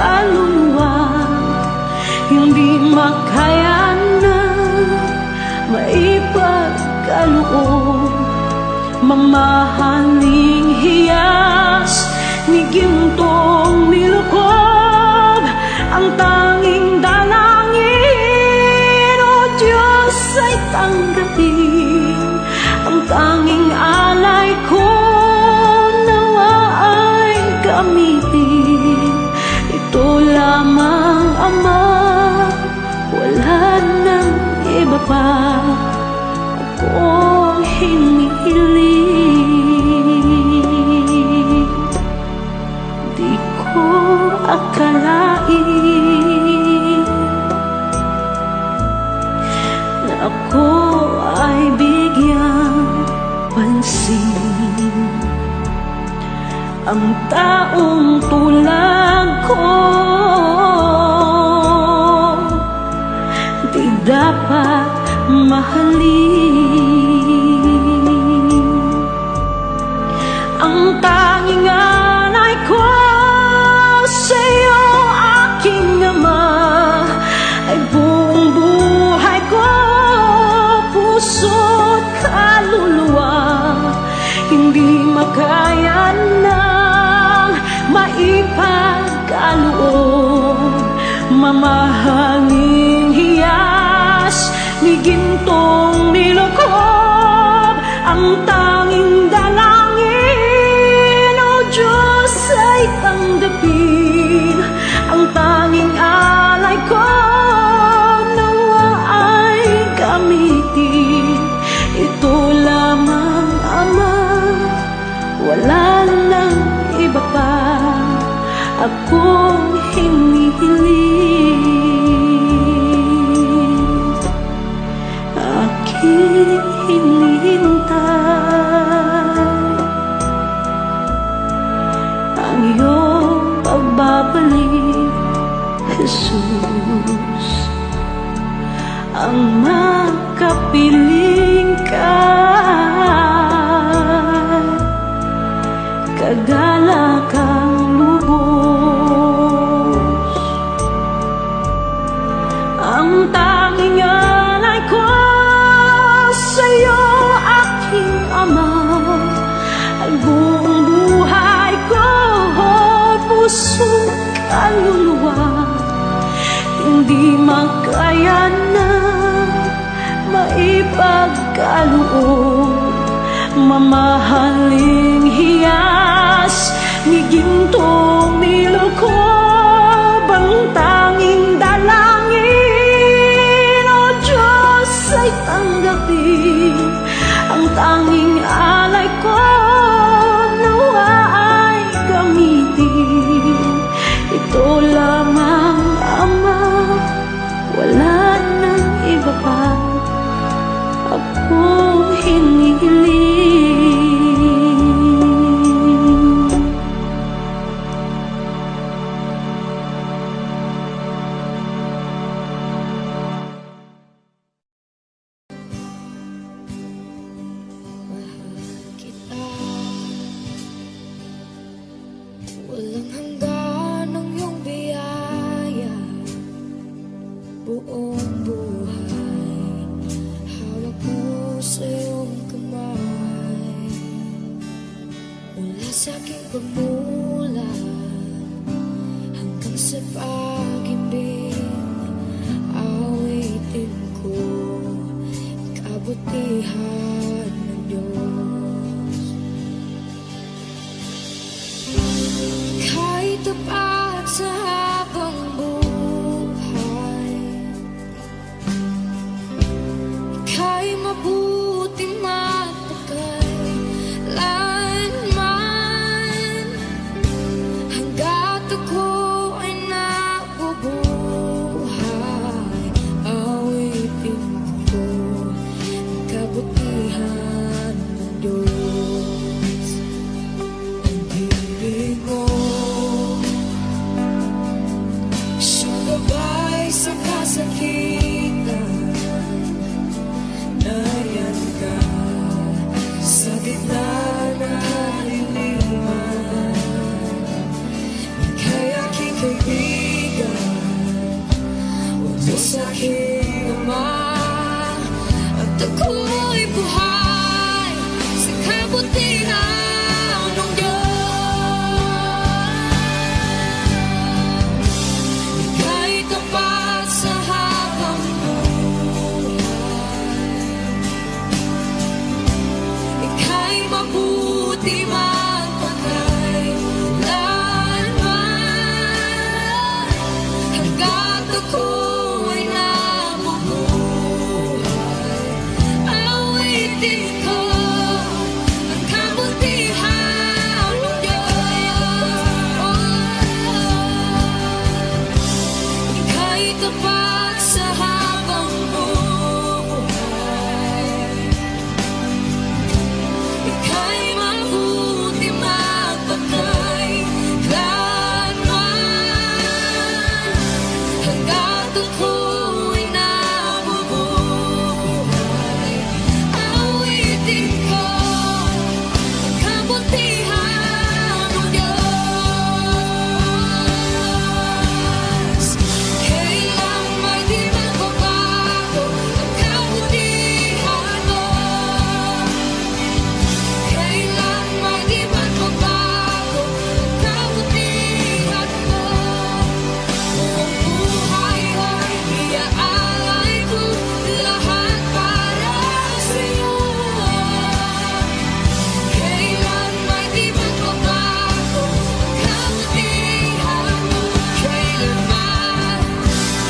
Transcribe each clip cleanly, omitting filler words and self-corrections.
kaluluwa, hindi makaya na maipagkaloob. Mamahaling hiyas ni gintong nilukob, ang tanging dalangin, o Diyos, ay tanggapin. Ang tanging alay ko nawa ay gamitin. Ito lamang, Ama, wala nang iba pa akong hinihiling. Di ko akalain na ako ay bigyang pansin. Ang taong tulad ko di dapat mahalin. Ang tanging alay ko sa'yo, aking Ama, ay buong buhay ko, puso't kaluluwa. Hindi makaya nang maipagkaloob. Mamahaling hiyas ni gintong nilukob, ang tanging dalangin, o Diyos, ay tanggapin. Ang tanging alay ko nawa ay gamitin. Ito lamang, Ama, wala nang iba pa akong hinihiling. Aking hinihintay ang iyong pagbabalik, Jesus. Ang makapiling ka, kagalakang lubos. Ang tanging alay ko sa'yo, aking Ama, ay buong buhay ko, puso't kaluluwa. Hindi makaya na maipagkaloob. Mamahaling hiyas ni gintong nilukob, ang tanging dalangin, o Diyos, ay tanggapin. Ang tanging alay ko nawa ay gamitin. Ito lamang, Ama, wala nang iba pa akong hinihiling. Walang hanggan ang iyong biyaya, buong buhay hawak mo sa iyong kamay. Mula sa aking pagmulat hanggang sa pag-ibig, awitin ko kabutihan ng Diyos. Kahit tapat sa habang buhay, ika'y mabuting matagal lanman. Hanggat ako ay nabubuhay, awitin ko kabutihan mabuti magpakailanman, hanggat ako'y nabubuhay. Awitin ko ang kabutihan ng Diyos. Ika'y tapat sa habang buhay. Ika'y mabuti magpakailanman, hanggat ako'y nabubuhay. Awitin ko ang kabutihan ng Diyos. Kailan may di magbabago ang kabutihan mo. Kailan may di magbabago ang kabutihan mo. Buong buhay ay iaalay ko lahat para sa'yo. Kailan may di magbabago ang kabutihan mo.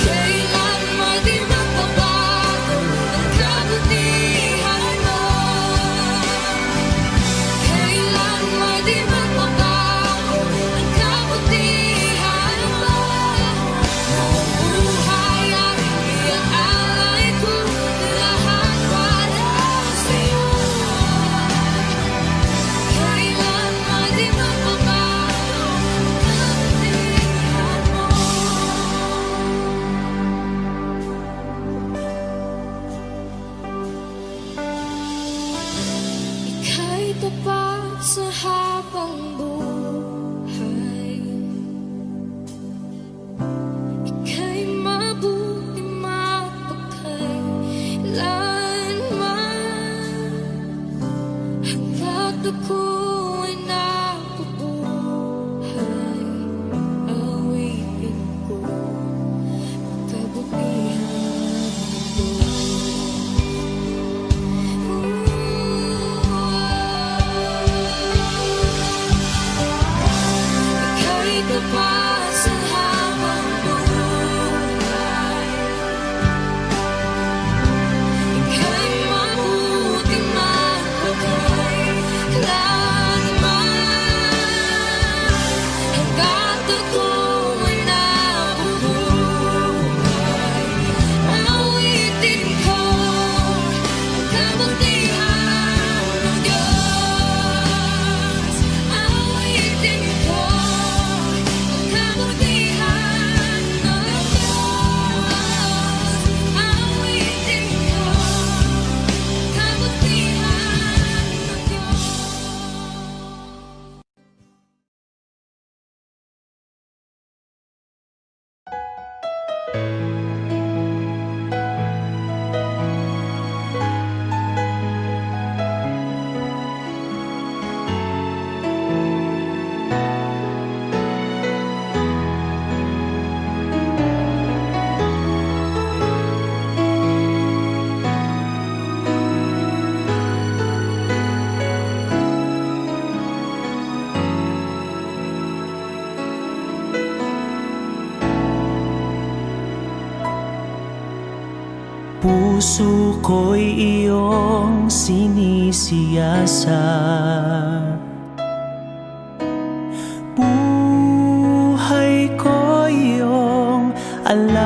Kailan may di magbabago ang kabutihan mo. Kailan may di magbabago ang kabutihan mo. Buong buhay ay iaalay ko lahat para sa'yo. Kailan may di magbabago ang kabutihan mo. Ika'y tapat sa habang buhay. Ika'y mabuti magpakailanman, hanggat ako'y nabubuhay. Awitin ko ang kabutihan mo. Ika'y tapat sa habang buhay. Ika'y mabuti magpakailanman, hanggat ako'y nabubuhay. Awitin ko ang kabutihan ng Diyos. Awitin ko ang kabutihan ng Diyos. Awitin ko ang kabutihan ng Diyos. Puso ko'y iyong sinisiyasat, buhay ko iyong alam.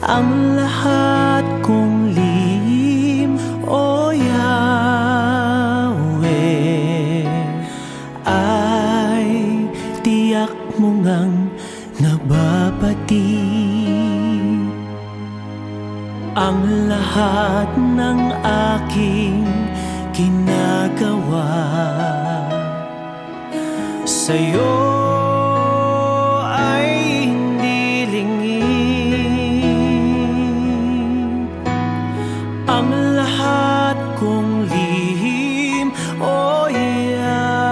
Ang lahat kong lihim, O Yahweh, ay tiyak mo ngang nababati. Ang lahat ng aking ginagawa sa'yo ay hindi lingid. Ang lahat kong lihim, O Yahweh,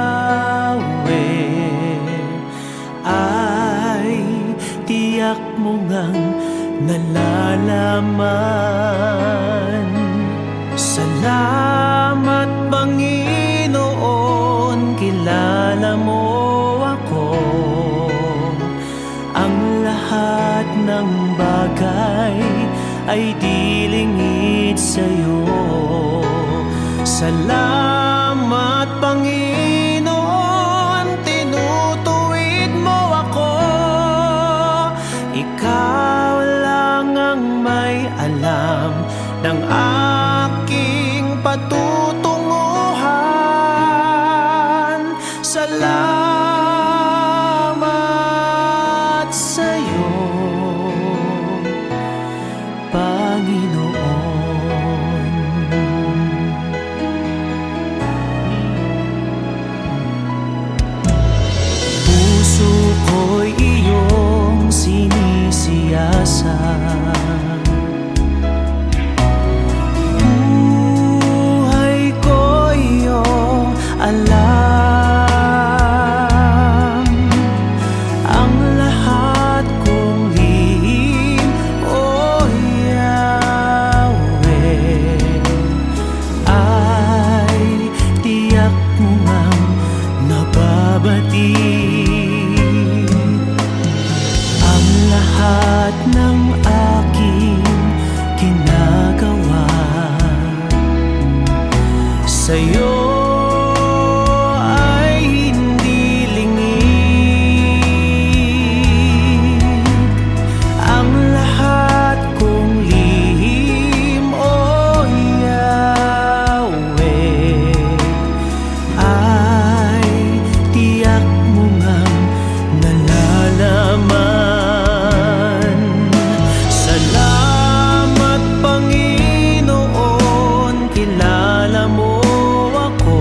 ay tiyak mo ngang nalalaman. Salamat ng bagay ay di lingid sa'yo. Salamat Panginoon, tinutuwid mo ako. Ikaw lang ang may alam ng aking patutunguhan. Salamat sa'yo, Panginoon. Puso ko'y iyong sinisiyasat, buhay ko iyong alam. Ang lahat kong lihim, O Yahweh, ay tiyak mo ngang nababatid. Ang lahat ng aking ginagawa sa'yo ay hindi lingid. Ang lahat kong lihim, O Yahweh, ay tiyak mo ngang nalalaman. Salamat Panginoon, kilala mo ako.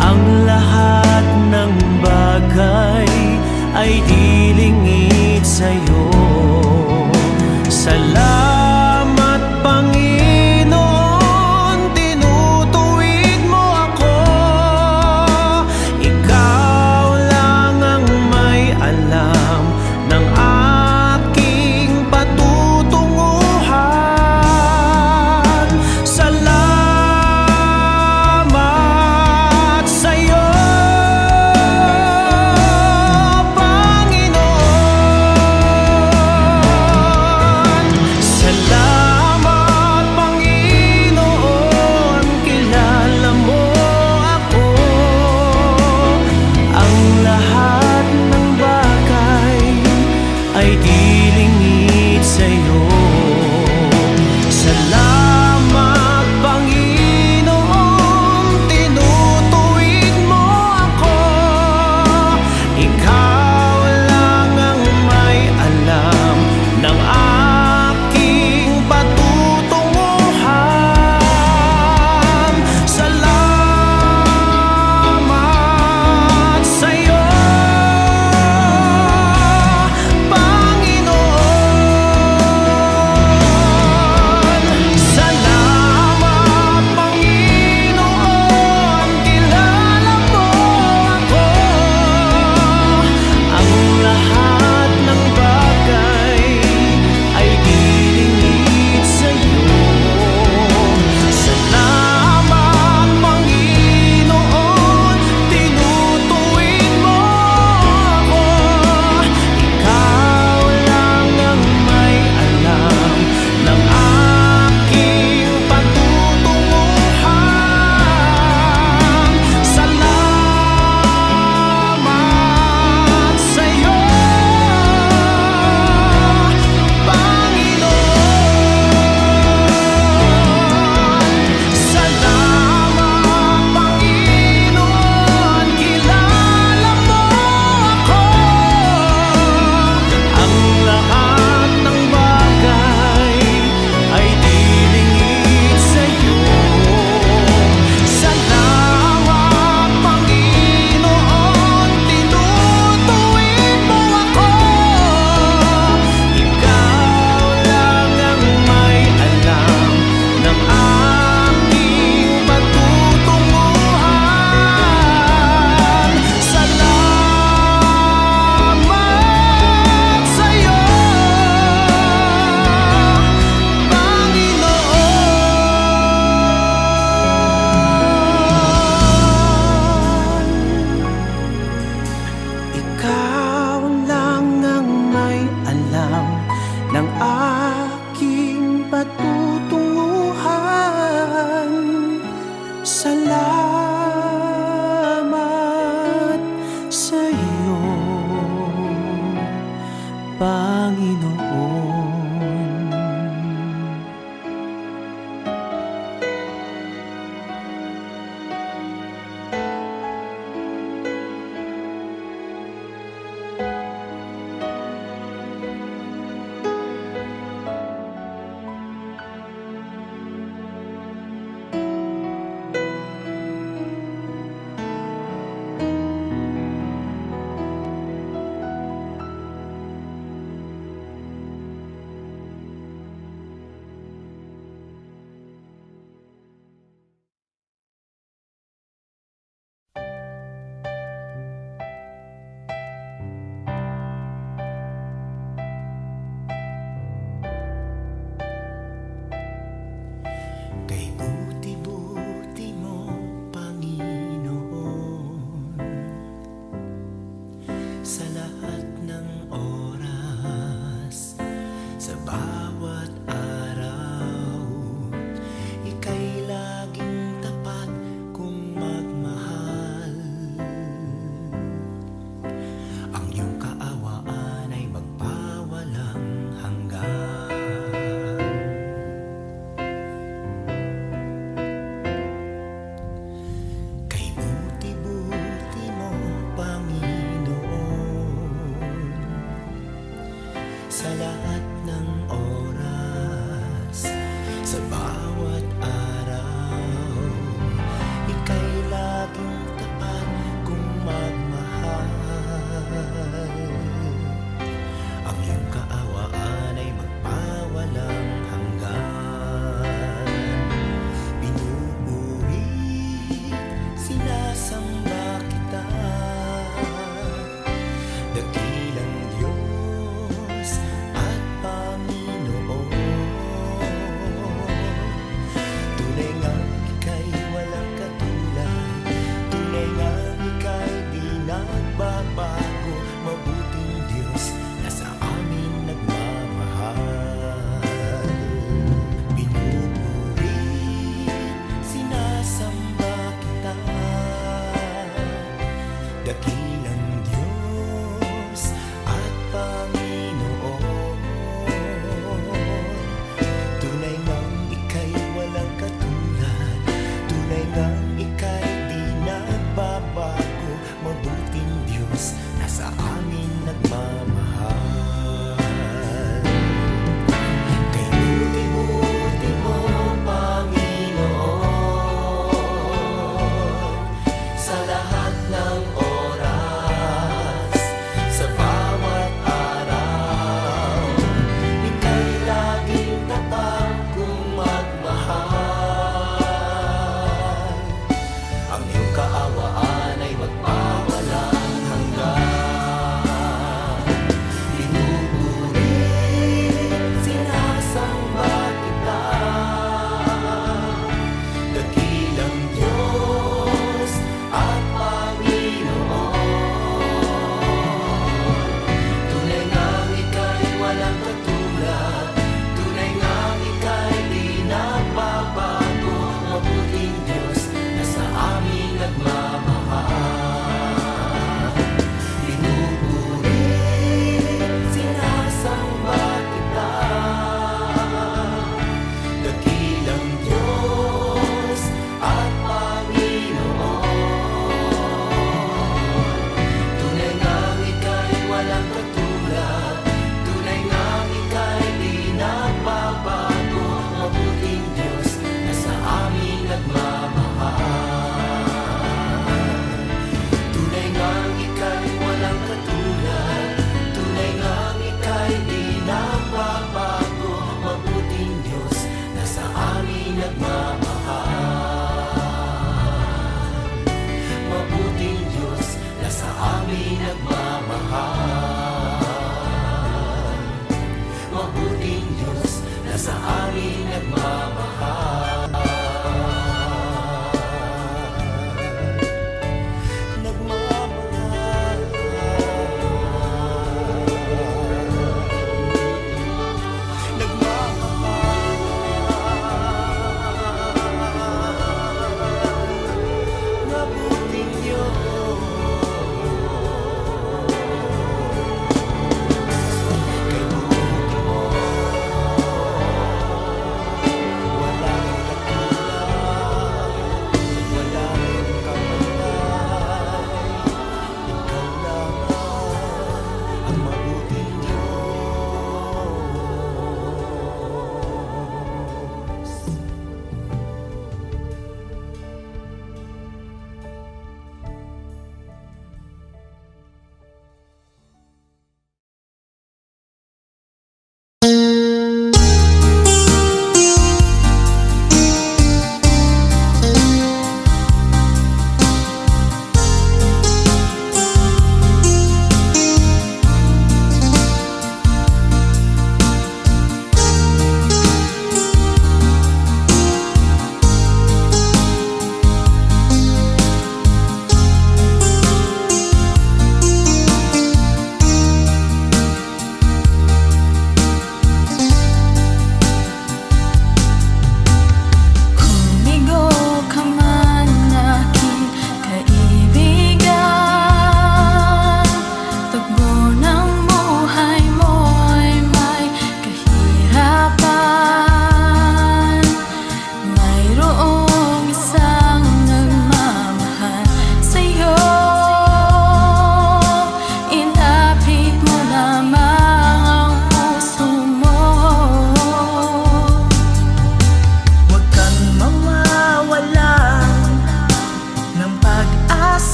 Ang lahat ng bagay ay di lingid sa'yo. Salamat Panginoon, tinutuwid mo ako. Ikaw lang ang may alam ng aking patutunguhan.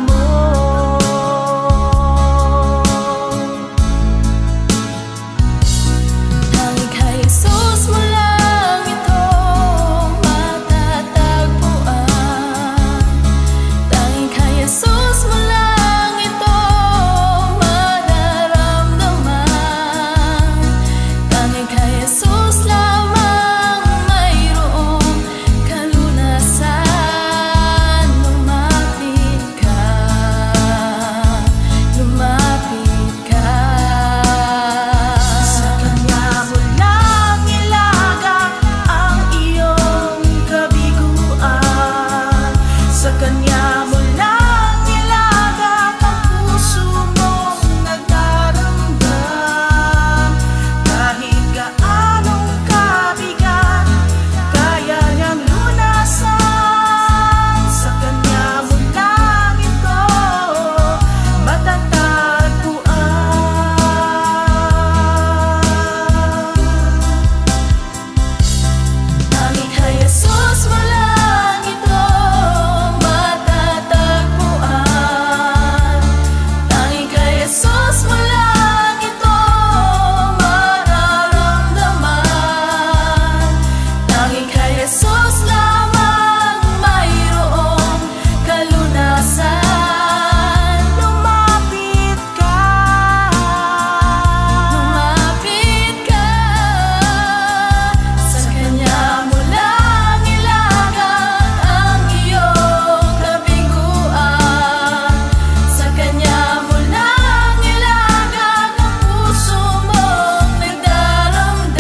mo. Tanging kay Jesus mo lang ito matatagpuan. Tanging kay Jesus mo lang ito mararamdaman. Tanging kay Jesus lamang mayroong kalunasan. Lumapit ka, lumapit ka. Sa Kanya mo lang ilaga ang iyong kabiguan. Sa Kanya mo lang ilaga ang puso mong nagdaramdam. Kahit gaanong kabigat, kaya niyang lunasan. Sa Kanya mo lang ito matatagpuan. Tanging kay Jesus mo lang ito matatagpuan. Tanging kay Jesus mo lang ito mararamdaman. Tanging kay Jesus lamang mayroong kalunasan. Lumapit ka, Lumapit ka. Sa Kanya mo lang ilaga ang iyong kabiguan. Sa Kanya mo lang ilaga ang puso mong nagdaramdam.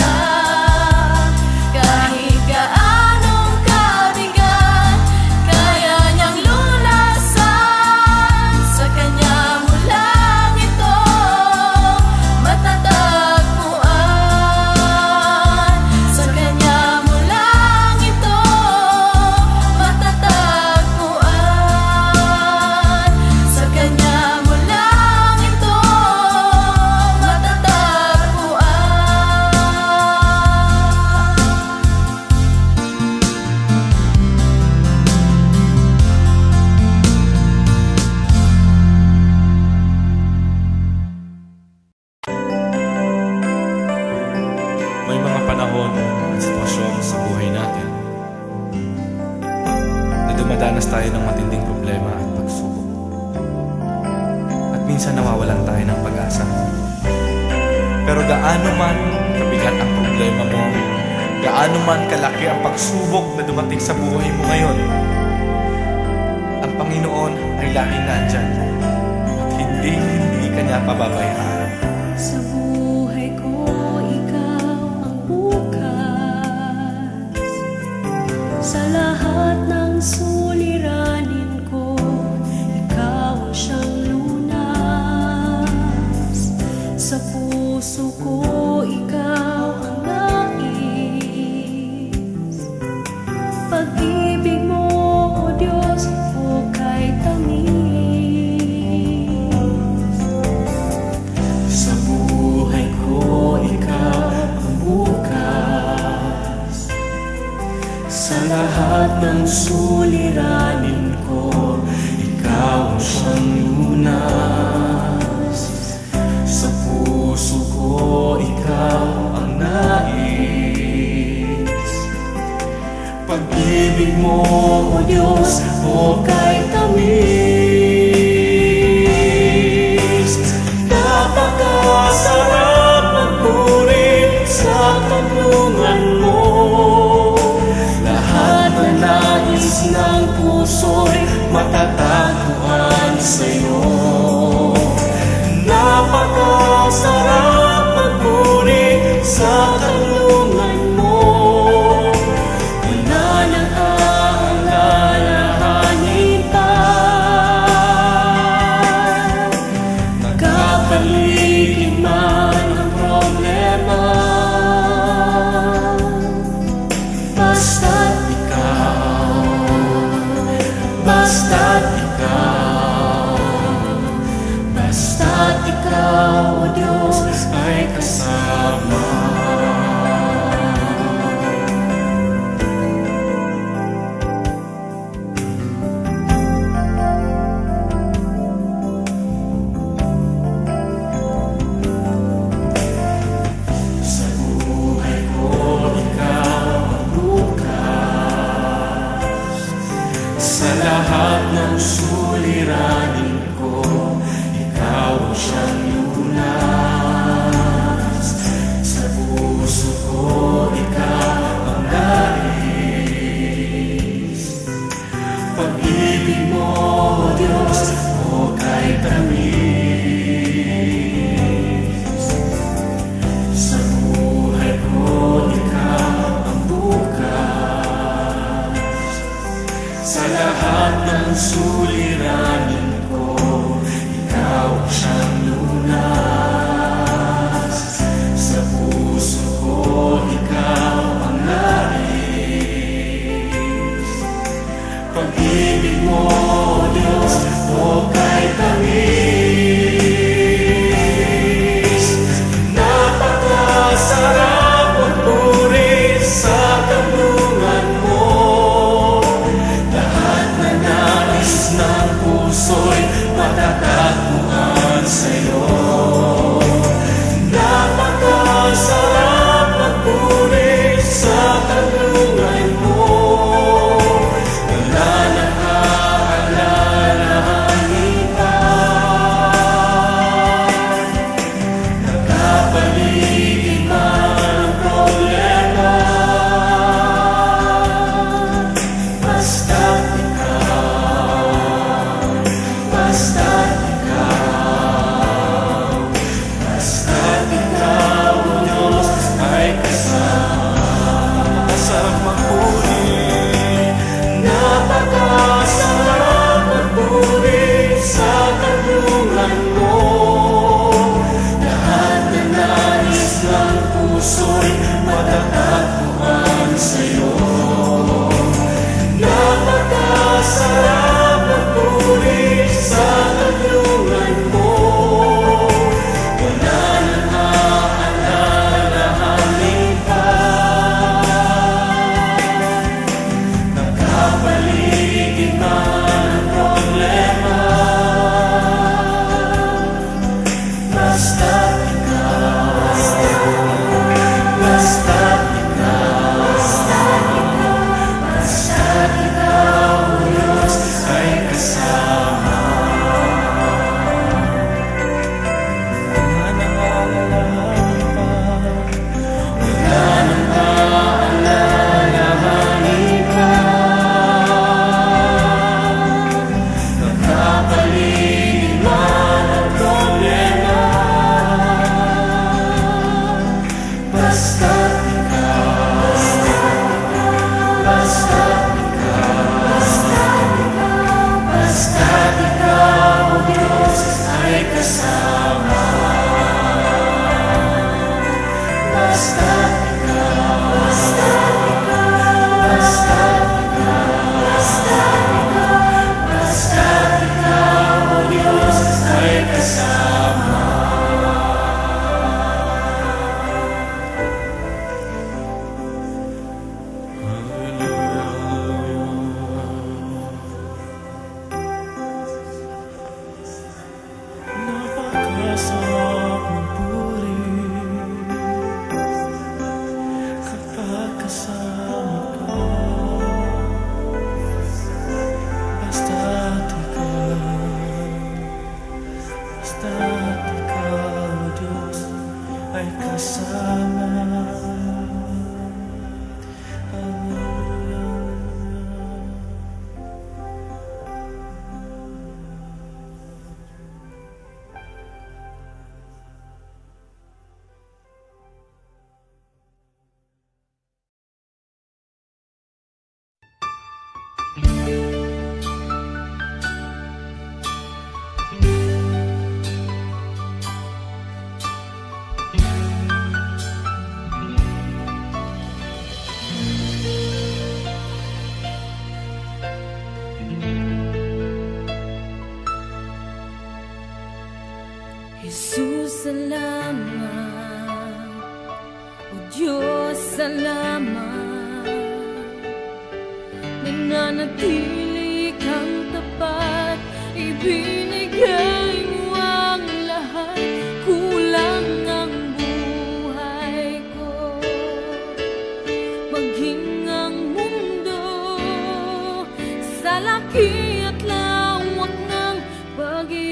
Kahit gaanong kabigat, kaya niyang lunasan. Sa Kanya mo lang ito matatagpuan. Sa Kanya mo lang ito matatagpuan. Sa Kanya mo lang ito May mga panahon at sitwasyon sa buhay natin na dumadanas tayo ng matinding problema at pagsubok. At minsan nawawalan tayo ng pag-asa. Pero gaano man kabigat ang problema mo, gaano man kalaki ang pagsubok na dumating sa buhay mo ngayon, ang Panginoon ay laging nandyan at hindi ka niya pababayaan. sa buhay ko ikaw ang bukas. Sa lahat ng suliranin ko, ikaw ang siyang lunas. Sa puso ko ikaw ang nais. Pag-ibig mo, O Diyos, hukay tamis. Sa buhay ko ikaw ang bukas. Sa lahat ng suliranin ko, ikaw ang siyang lunas. Sa puso ko ikaw ang nais. Pag-ibig mo, O Diyos, hukay tamis. Napakasarap magpuri sa tulungan mo. Lahat na nais ng puso'y matatagpuan sa'yo. Napakasarap magpuri sa tulungan mo. Wala nang aalalahanin pa ko, ikaw ang siyang lunas. Sa puso ko, ikaw ang nais. Pag-ibig mo, Diyos, o kay tamis. Sa buhay ko, ikaw ang bukas. Sa lahat ng suliranin ko, ikaw ang siyang lunas. Sa puso ko, ikaw ang nais. Pag-ibig mo, Diyos, o kay tamis. Napakasarap magpuri sa kanlungan mo. Lahat na nais ng puso'y matatagpuan sa'yo. Napakasarap magpuri sa kanlungan mo. Wala nang aalalahanin pa. Nagkapaligid man ang problema. Basta't ikaw, basta't ikaw, basta't ikaw, O Diyos, ay kasama. Napakasarap magpuri, napakasarap magpuri sa kanlungan mo. Lahat na nais ng puso'y matatagpuan sa'yo. Napakasarap magpuri sa kanlungan mo. Wala nang aalalahanin pa. Nagkapaligid man ang problema. Basta't ikaw, basta't ikaw, basta't ikaw, O Diyos, ay kasama. Wala nang aalalahanin pa. Wala nang aalalahanin pa. Nagkapaligid man ang problema. Basta't ikaw, basta't ikaw, O Diyos, ay kasama. Basta't ikaw, basta't ikaw, O Diyos, ay kasama. Napakasarap magpuri kapag kasama ka. Basta't ikaw, O Diyos, ay kasama. Jesus, salamat. O Diyos, salamat. Nananatili kang tapat, ibinigay mo ang lahat. Kulang ang buhay ko, maging ang mundo sa laki at lawak ng pag-ibig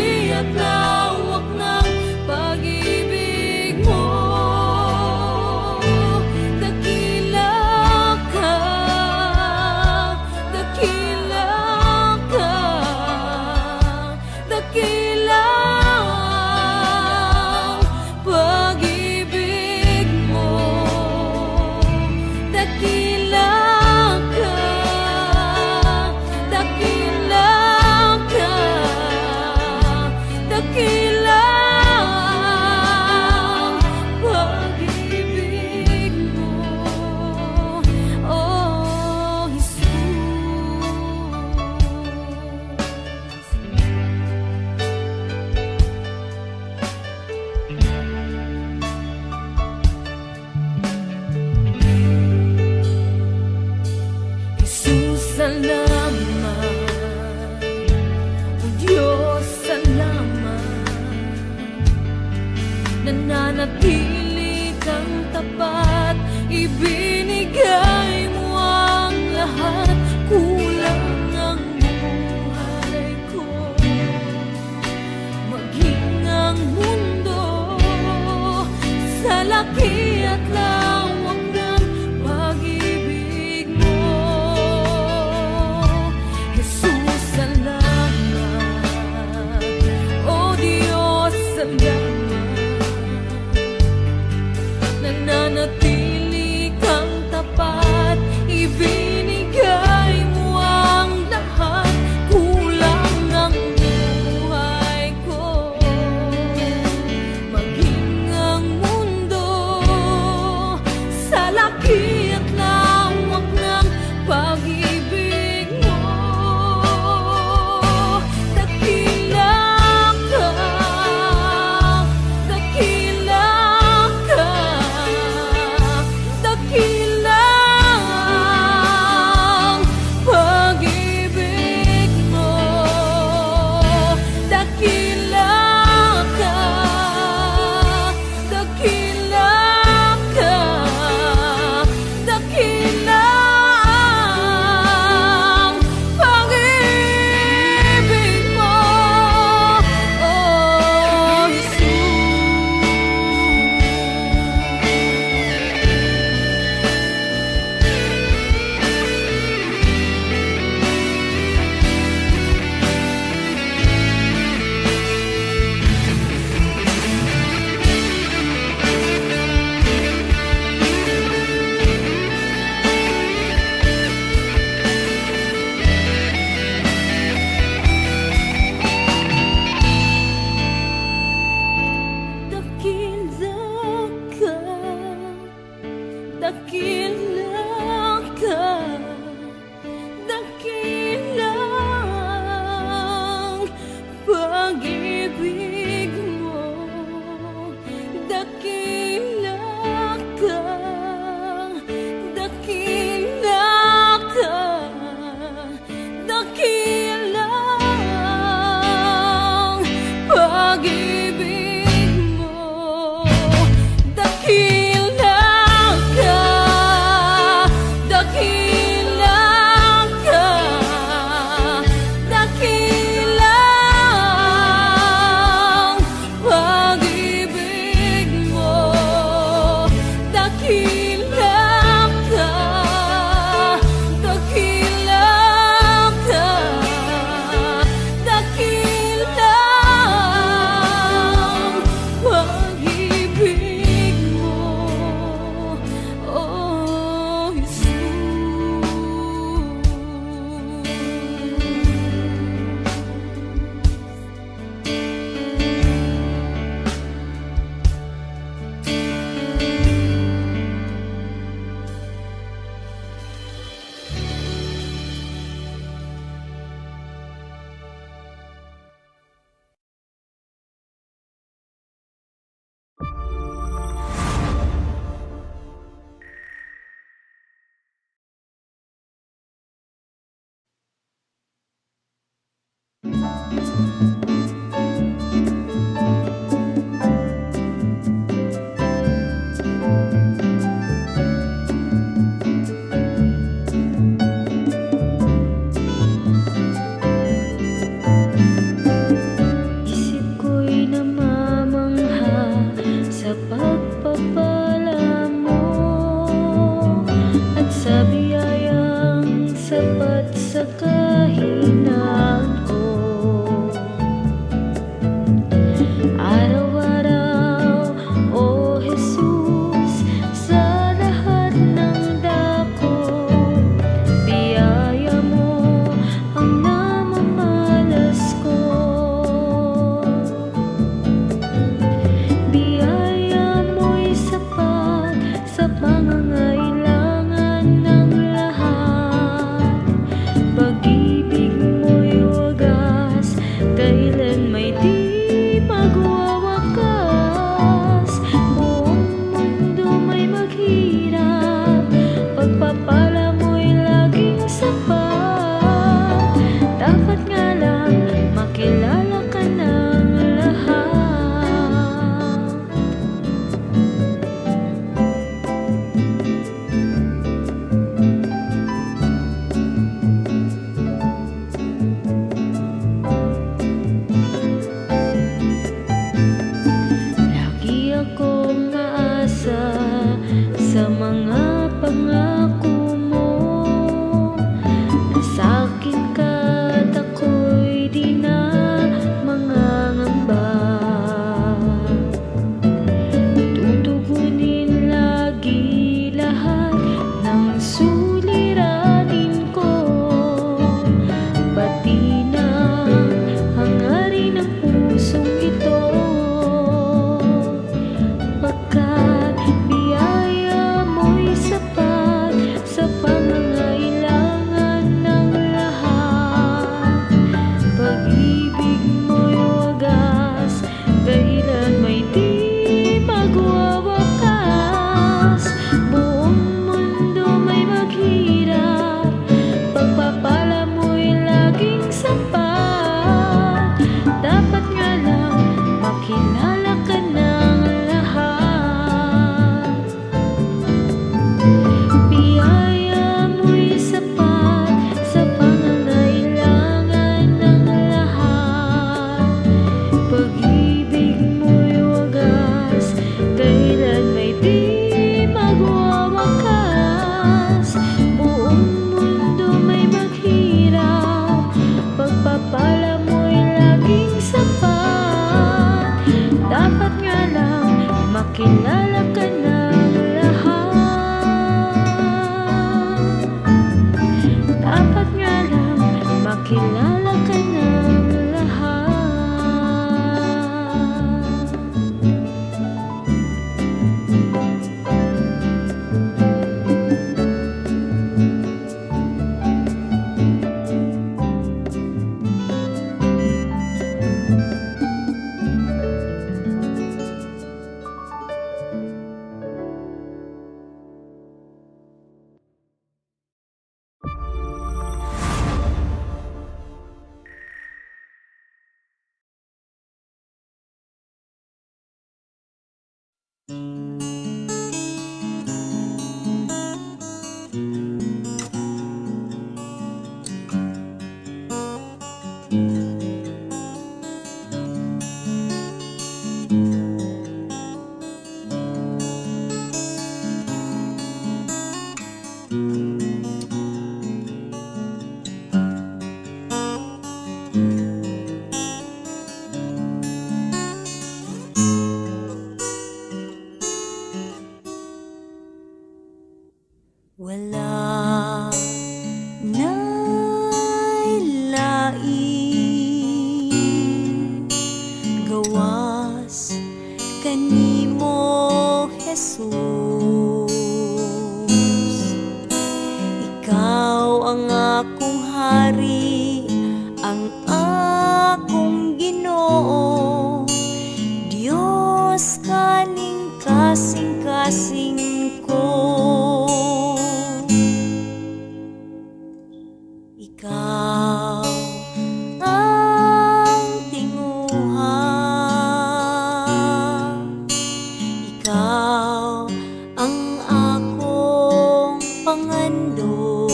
laki at lawak ng pag-ibig mo. Dakila ka, dakila ka, dakila ang pag-ibig mo. Dakila ka, dakila ka, dakila ang pag-ibig mo. Oh, Jesus. Jesus, salamat. O Diyos, salamat. Nananatili kang tapat, ibinigay mo ang lahat. Kulang ang buhay ko, maging ang mundo sa laki at lawak ng pag-ibig mo. Jesus, salamat. O Diyos, salamat. Nananatili kang tapat, ibinigay mo ang lahat. Kulang ang buhay ko, maging ang mundo sa laki at lawak ng pag-ibig mo. Dakila ka, dakila ka, dakila ang pag-ibig mo. Dakila ka, dakila ka, dakila ang pag-ibig mo. Oh, dakila ka, dakila ang pag-ibig mo. Dakila ka, dakila ka, dakila ang pag-ibig mo. Dakila ka, dakila ka, dakila ang pag-ibig mo. Dakila ka, dakila ka, dakila ang pag-ibig mo. Oh, Jesus. gawas kanimo Jesus. Ikaw ang akong hari, ang akong Ginoo, Dios kaning kasing-kasing ko. Ikaw ang tinguha, ikaw ang akong pangandoy,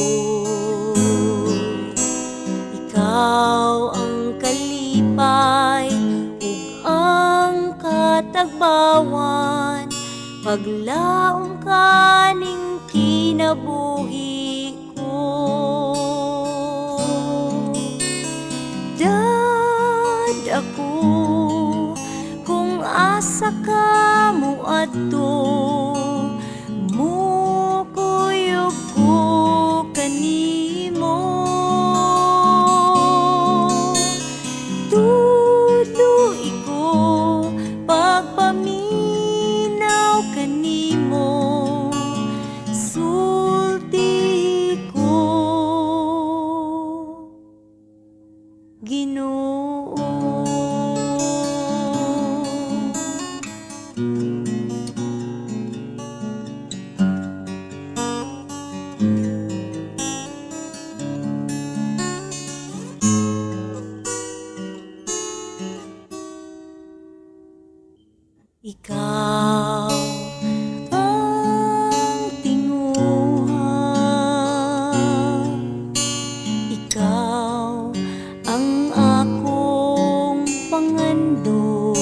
ikaw ang kalipay ug ang katagbawan, paglaom kaning kinabuhi ko. Dad ako kung asa ka mo adto, mukuyog ko kanimo. Tuloy ko pagpaminaw kanimo, sulti ko Ginoo. Ikaw ang tinguha, ikaw ang akong pangandoy,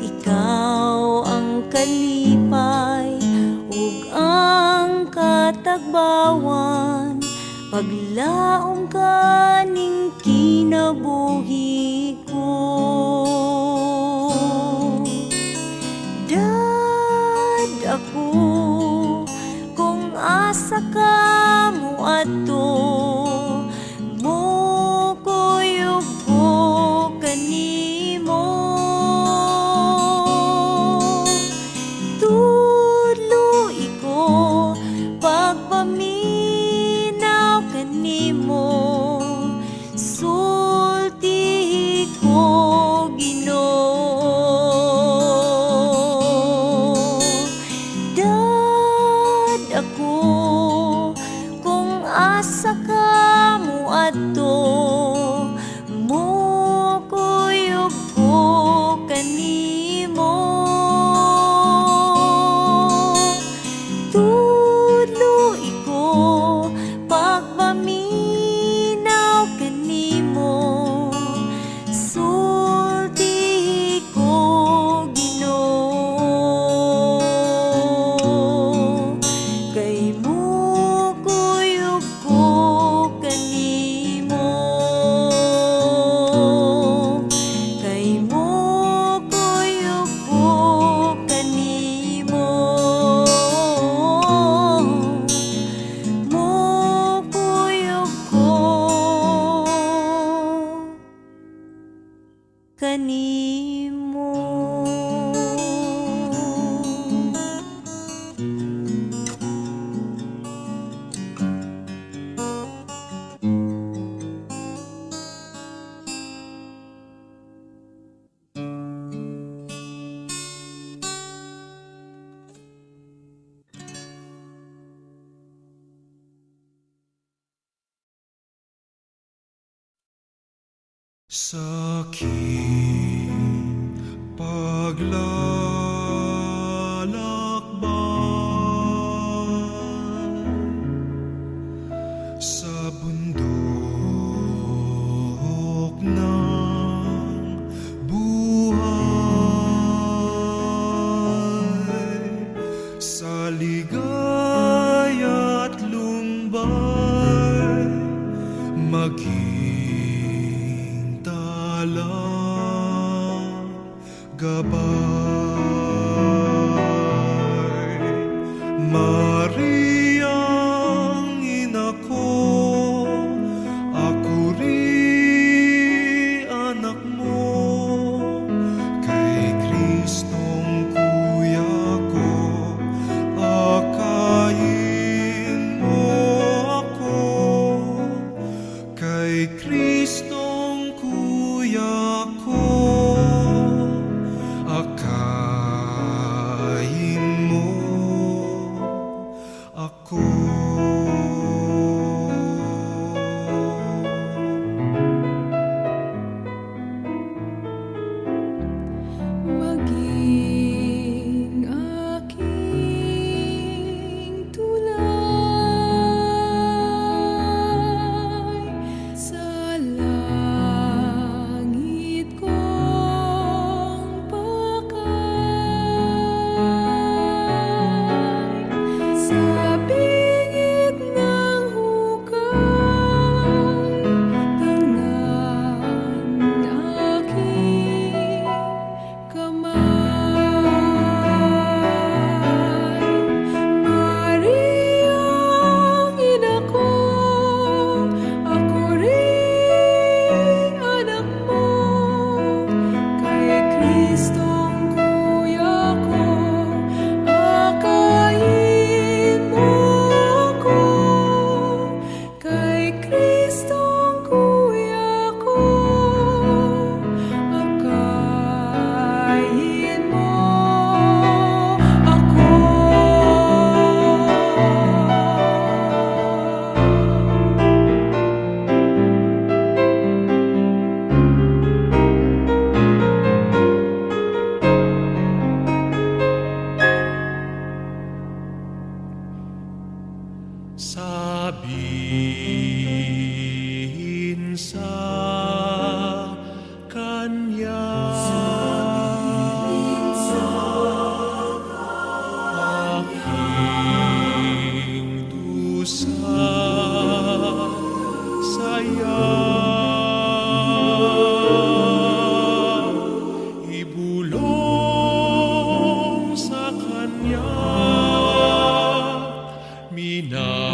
ikaw ang kalipay ug ang katagbawan, paglaom kaning kinabuhi ko. Dad ako kung asa ka mo adto, mukuyog ko kanimo. Tuloy ko pagpaminaw kanimo, sulti ko Ginoo. Dad ako kung asa ka mo adto, mukuyog ko kanimo. Tuloy ko pagpaminaw kanimo, sulti ko Ginoo. Kay mukuyog ko kanimo, kay mukuyog ko kanimo, mukuyog ko kanimo. Sa aking paglalakbay sa bundok ng buhay, sa ligaya't lumbay, maging talang gabay. Mariang ina ko, ako rin anak ako, akayin mo ako. Maging aking tulay sa langit kong pakay, sa bingit ng hukay, tangan aking kamay. Mariang ina ko, ako ring anak mo, kay Kristong kuya ko, akayin mo ako, kay Kristong kuya ko, akayin mo ako. Sabihin sa kanya, aking dusa saya, ibulong sa kanya, minamahal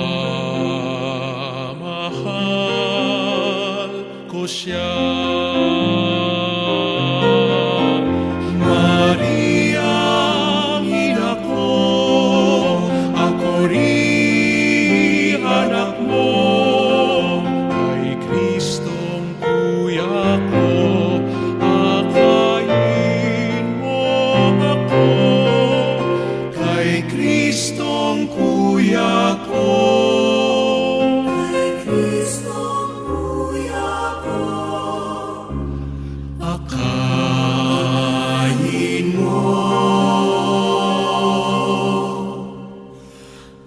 ko siya. Mariang ina ko, ako rin anak mo, kay Kristong kuya ko, akayin mo ako, kay Kristong kuya ko. Akayin mo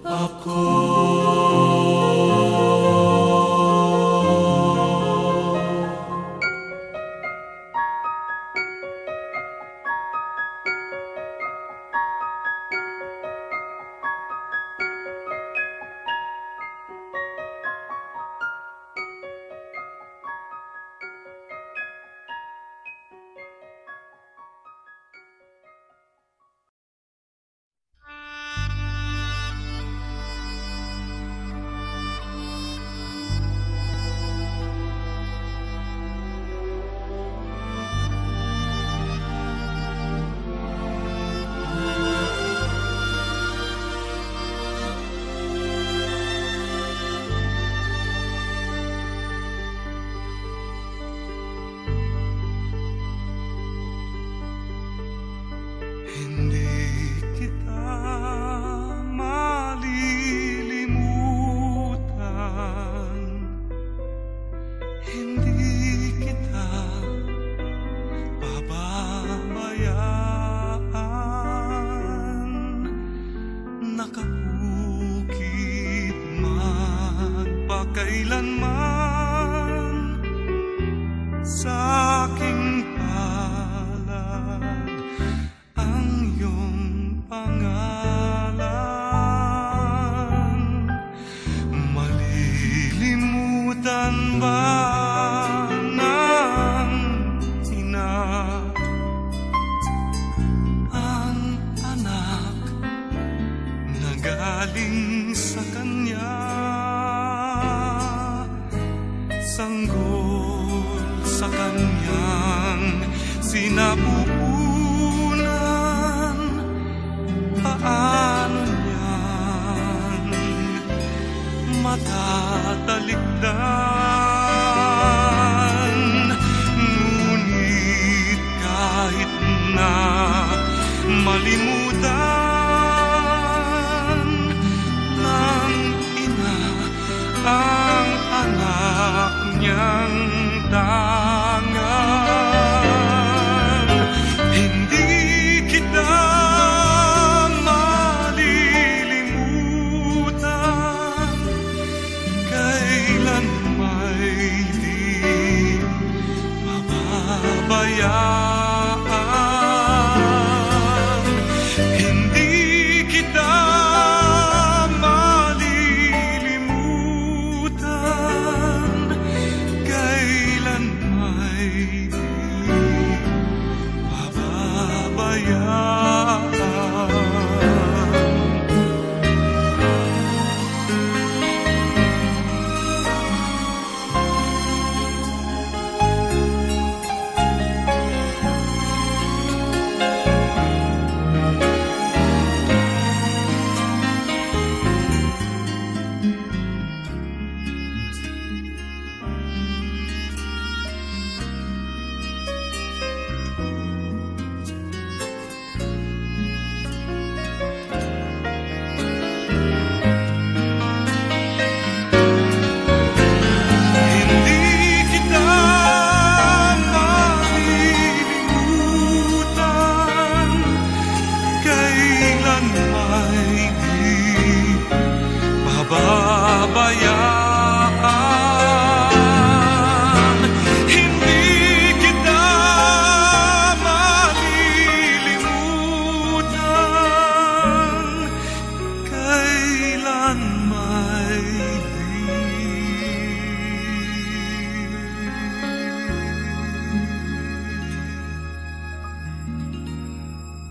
ako. Hindi kita malilimutan, hindi kita pababayaan, nakabukid magpakailanman sa aking palad ang iyong pangalan. Malilimutan ba ng ina ang anak na galing sa kanya? Sanggol sa kanyang makalimutan ng ina ang anak niyang tangan. Hindi kita malilimutan, kailan may di mababayaan. Hindi kita malilimutan, kailan may di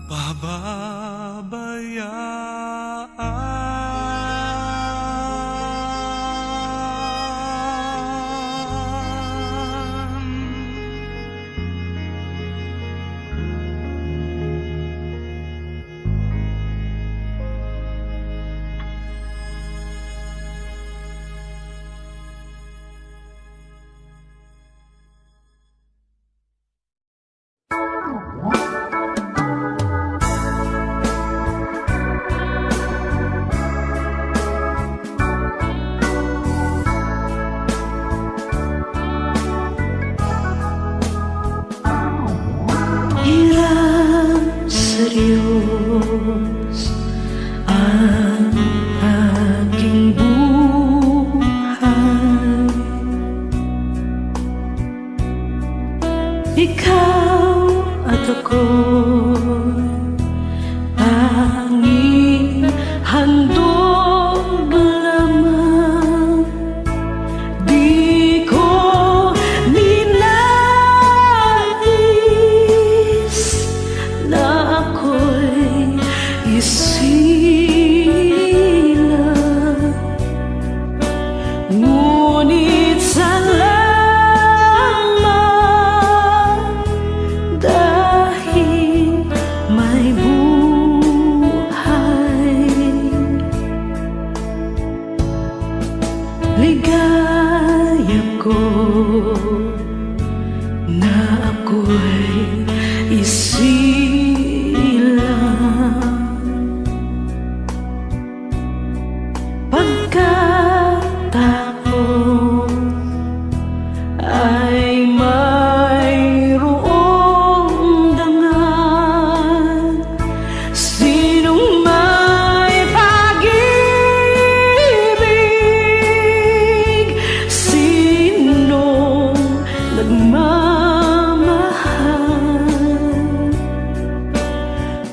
mababayaan. Diyos ang aking buhay. Ikaw at ako'y tanging handog lamang. Di ko ninais na ako'y isilang, ngunit salamat dahil may buhay. Ligaya ko na ako'y isilang, pagkatao ay mayroong dangal. Sinong may pag-ibig, sinong nagmamahal,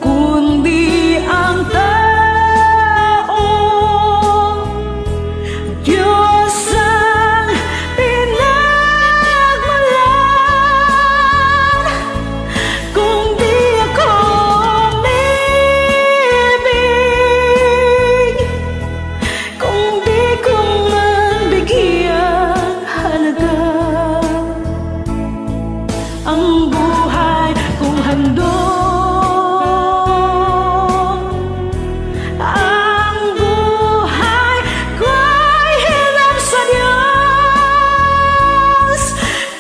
kundi ang tao. Diyos ang pinagmulan. Kung di ako umibig, kung di ko man bigyan halaga ang buhay kong handog, ang buhay ko'y hirap sa Diyos.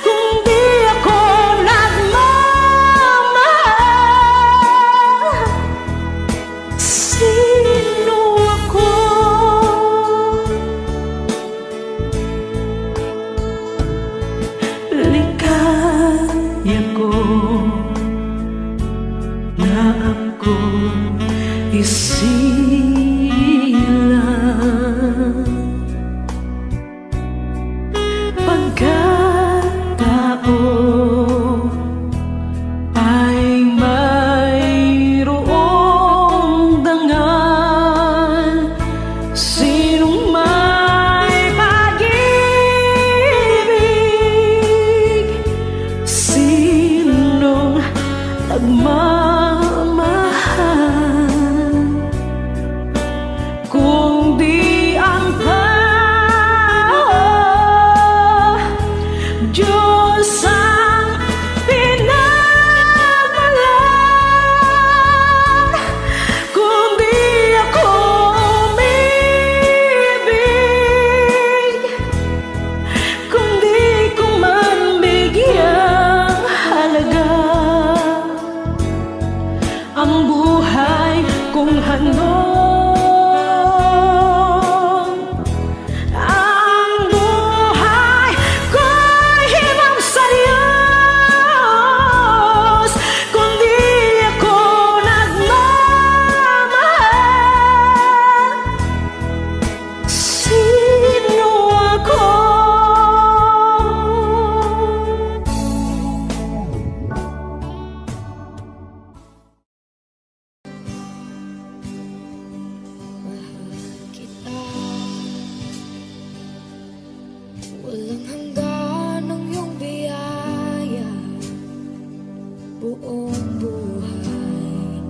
Kung di ako nagmamahal, pagmamahal, kung di ang tao, Diyos ang pinagmalan. Kung di ako umibig, kung di ko man bigyang halaga ang buhay kong handog, ang buhay ko'y himang sa Diyos. Kung di ako nagmamahal, sino ako? Kita, walang hanggan ang iyong biyaya. Buong buhay,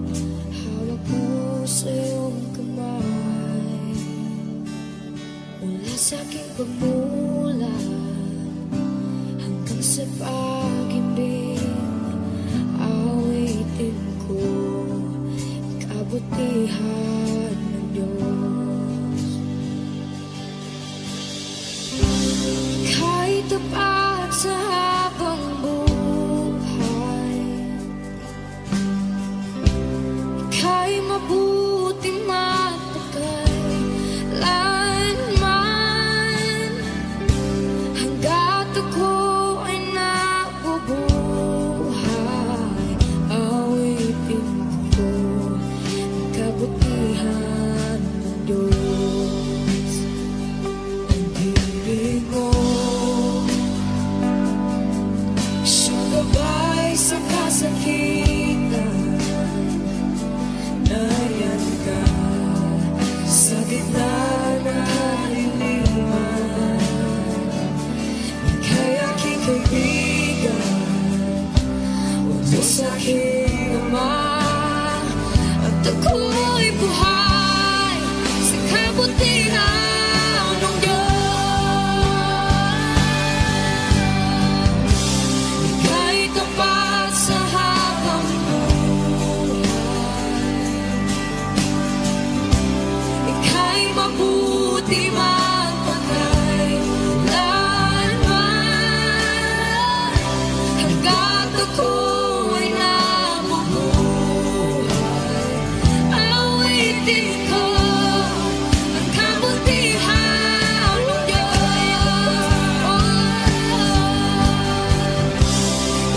hawak mo sa iyong kamay. Mula sa aking pagmulan hanggang sa pag-ibig, awitin ko kabutihan ng Diyos. Kahit tapat sa habang buhay, ika'y mabuti matagal lanman. Hanggat ako ay nabubuhay, awitin ko ang kabutihan ng Diyos. Ang ibig mo, siyang gabay sa kasakitan. Nariyan ka sa gitna ng kaliliman. Ika'y aking kaibigan, huwag mo sa'king ama. At ako'y buhay sa kabutihan ng Diyos. Ika'y tapat sa habang buhay, ika'y mabuti magpatay lanman. Hanggat ako ay nabubuhay, awitin ko ang kabutihan ng Diyos.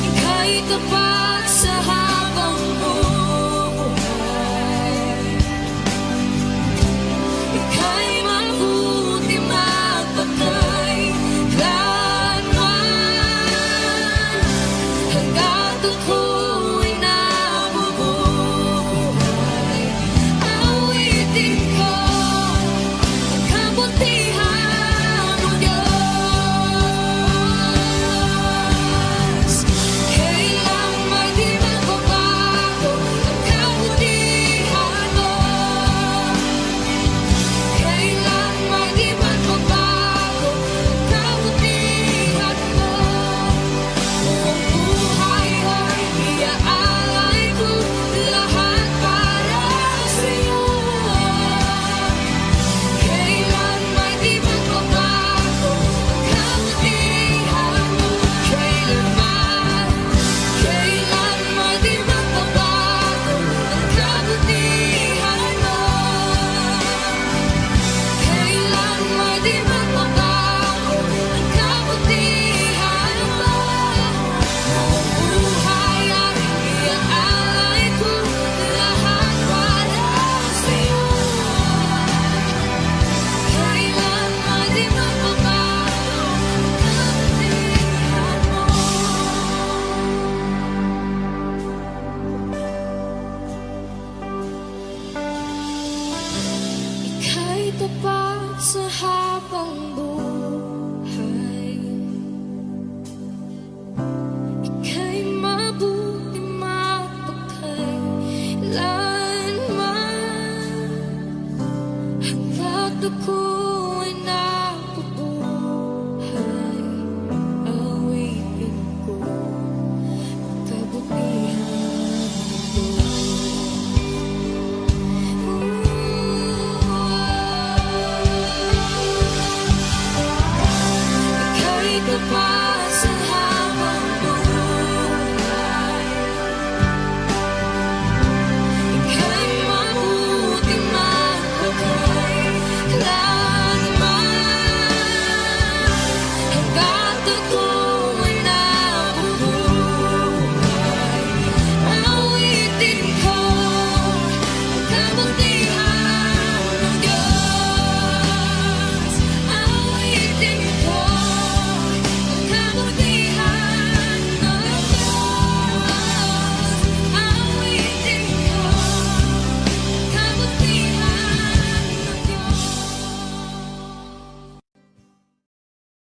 Ika'y tapat sa habang buhay, ika'y mabuti magpatay lanman. Hanggat ako